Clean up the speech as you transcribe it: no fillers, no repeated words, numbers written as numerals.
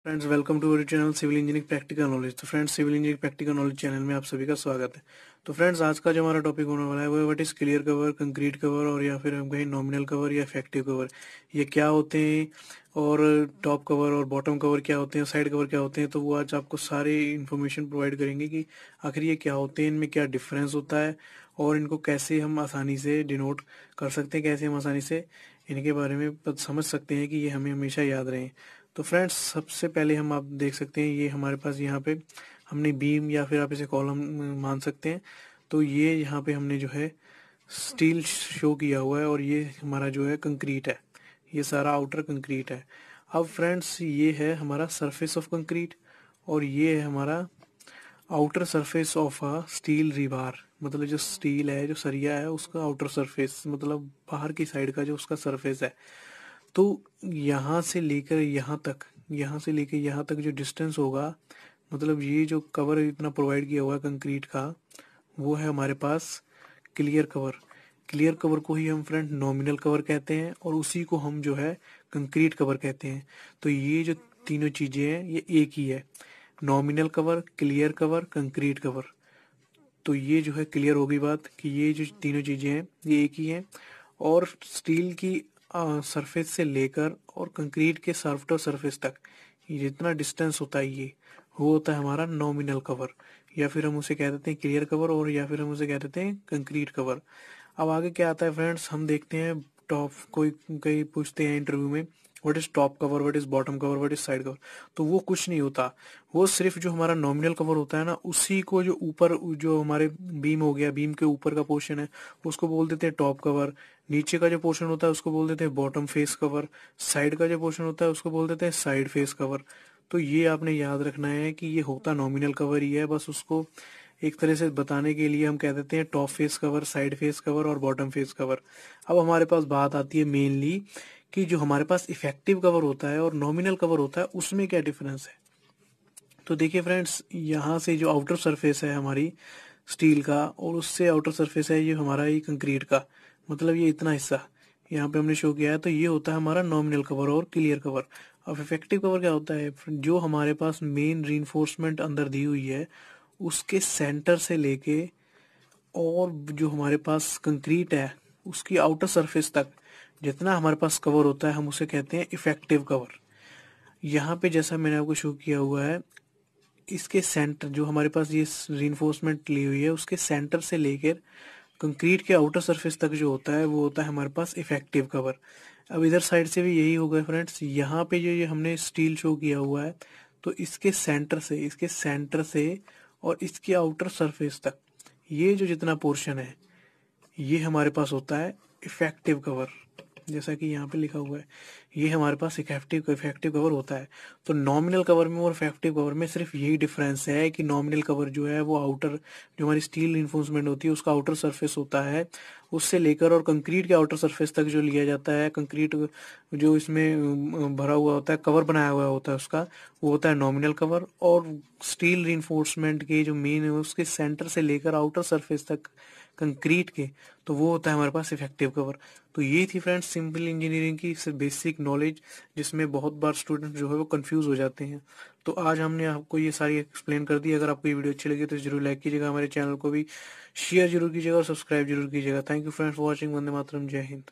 Friends, welcome to our channel civil engineering practical knowledge. तो friends, civil engineering practical knowledge channel में आप सभी का स्वागत है। तो फ्रेंड्स, आज का जो हमारा टॉपिक होने वाला है वो what is clear cover, concrete cover, और या फिर हम कहें नॉमिनल कवर या इफेक्टिव कवर, ये क्या होते हैं, और टॉप कवर और बॉटम कवर क्या होते हैं, साइड कवर क्या होते हैं। तो वो आज आपको सारे इन्फॉर्मेशन प्रोवाइड करेंगे कि आखिर ये क्या होते हैं, इनमें क्या डिफरेंस होता है, और इनको कैसे हम आसानी से डिनोट कर सकते हैं, कैसे हम आसानी से इनके बारे में समझ सकते हैं कि ये हमें हमेशा याद रहें। तो फ्रेंड्स, सबसे पहले हम आप देख सकते हैं ये हमारे पास यहाँ पे हमने बीम या फिर आप इसे कॉलम मान सकते हैं। तो ये यहाँ पे हमने जो है स्टील शो किया हुआ है, और ये हमारा जो है कंक्रीट है, ये सारा आउटर कंक्रीट है। अब फ्रेंड्स, ये है हमारा सरफेस ऑफ कंक्रीट, और ये है हमारा outer surface of a steel rebar. मतलब जो स्टील है, जो सरिया है, उसका आउटर सरफेस मतलब बाहर की साइड का जो उसका सरफेस है। तो यहाँ से लेकर यहाँ तक, यहाँ से लेकर यहाँ तक जो डिस्टेंस होगा, मतलब ये जो कवर इतना प्रोवाइड किया हुआ है कंक्रीट का, वो है हमारे पास क्लियर कवर। क्लियर कवर को ही हम फ्रेंड नॉमिनल कवर कहते हैं, और उसी को हम जो है कंक्रीट कवर कहते हैं। तो ये जो तीनों चीजें हैं ये एक ही है, nominal cover, clear cover, concrete cover. तो ये जो है क्लियर हो गई बात कि ये जो तीनों चीजें हैं ये एक ही हैं। और स्टील की सरफेस से लेकर और कंक्रीट के सॉफ्टर सरफेस तक ये जितना डिस्टेंस होता है ये वो होता है हमारा नॉमिनल कवर, या फिर हम उसे कह देते हैं क्लियर कवर, और या फिर हम उसे कह देते हैं कंक्रीट कवर। अब आगे क्या आता है फ्रेंड्स, हम देखते हैं टॉप, कोई कई पूछते हैं इंटरव्यू में what is top cover, what is bottom cover, what is side cover. तो वो कुछ नहीं होता, वो सिर्फ जो हमारा नॉमिनल कवर होता है ना, उसी को जो ऊपर जो हमारे बीम हो गया, बीम के ऊपर का पोर्शन है उसको बोल देते हैं टॉप कवर। नीचे का जो पोर्शन होता है उसको बोल देते हैं बॉटम फेस कवर। साइड का जो पोर्शन होता है उसको बोल देते हैं साइड फेस कवर। तो ये आपने याद रखना है कि ये होता नॉमिनल कवर ही है, बस उसको एक तरह से बताने के लिए हम कह देते हैं top face cover, side face cover और बॉटम फेस कवर। अब हमारे पास बात आती है मेनली कि जो हमारे पास इफेक्टिव कवर होता है और नॉमिनल कवर होता है उसमें क्या डिफरेंस है। तो देखिए फ्रेंड्स, यहाँ से जो आउटर सरफेस है हमारी स्टील का, और उससे आउटर सरफेस है ये हमारा ये कंक्रीट का, मतलब ये इतना हिस्सा यहाँ पे हमने शो किया है, तो ये होता है हमारा नॉमिनल कवर और क्लियर कवर। अब इफेक्टिव कवर क्या होता है, जो हमारे पास मेन रीइंफोर्समेंट अंदर दी हुई है उसके सेंटर से लेके और जो हमारे पास कंक्रीट है उसकी आउटर सरफेस तक जितना हमारे पास कवर होता है हम उसे कहते हैं इफेक्टिव कवर। यहाँ पे जैसा मैंने आपको शो किया हुआ है, इसके सेंटर जो हमारे पास ये रीइंफोर्समेंट ली हुई है उसके सेंटर से लेकर कंक्रीट के आउटर सरफेस तक जो होता है वो होता है हमारे पास इफेक्टिव कवर। अब इधर साइड से भी यही होगा फ्रेंड्स, यहाँ पे जो ये हमने स्टील शो किया हुआ है, तो इसके सेंटर से और इसके आउटर सरफेस तक ये जो जितना पोर्शन है ये हमारे पास होता है इफेक्टिव कवर। जैसा कि यहाँ पे लिखा हुआ है ये हमारे पास इफेक्टिव इफेक्टिव कवर होता है। तो नॉमिनल कवर में और इफेक्टिव कवर में सिर्फ यही डिफरेंस है कि नॉमिनल कवर जो है वो आउटर, जो हमारी स्टील इन्फोर्समेंट होती है उसका आउटर सरफेस होता है, उससे लेकर और कंक्रीट के आउटर सरफेस तक जो लिया जाता है, कंक्रीट जो इसमें भरा हुआ होता है, कवर बनाया हुआ होता है उसका, वो होता है नॉमिनल कवर। और स्टील रिइंफोर्समेंट के जो मेन है उसके सेंटर से लेकर आउटर सरफेस तक कंक्रीट के, तो वो होता है हमारे पास इफेक्टिव कवर। तो ये थी फ्रेंड्स सिंपल इंजीनियरिंग की बेसिक नॉलेज, जिसमें बहुत बार स्टूडेंट जो है वो कंफ्यूज हो जाते हैं। तो आज हमने आपको ये सारी एक्सप्लेन कर दी। अगर आपको ये वीडियो अच्छी लगी तो जरूर लाइक कीजिएगा, हमारे चैनल को भी शेयर जरूर कीजिएगा और सब्सक्राइब जरूर कीजिएगा। Thank you friends for watching. वंदे मातरम। जय हिंद।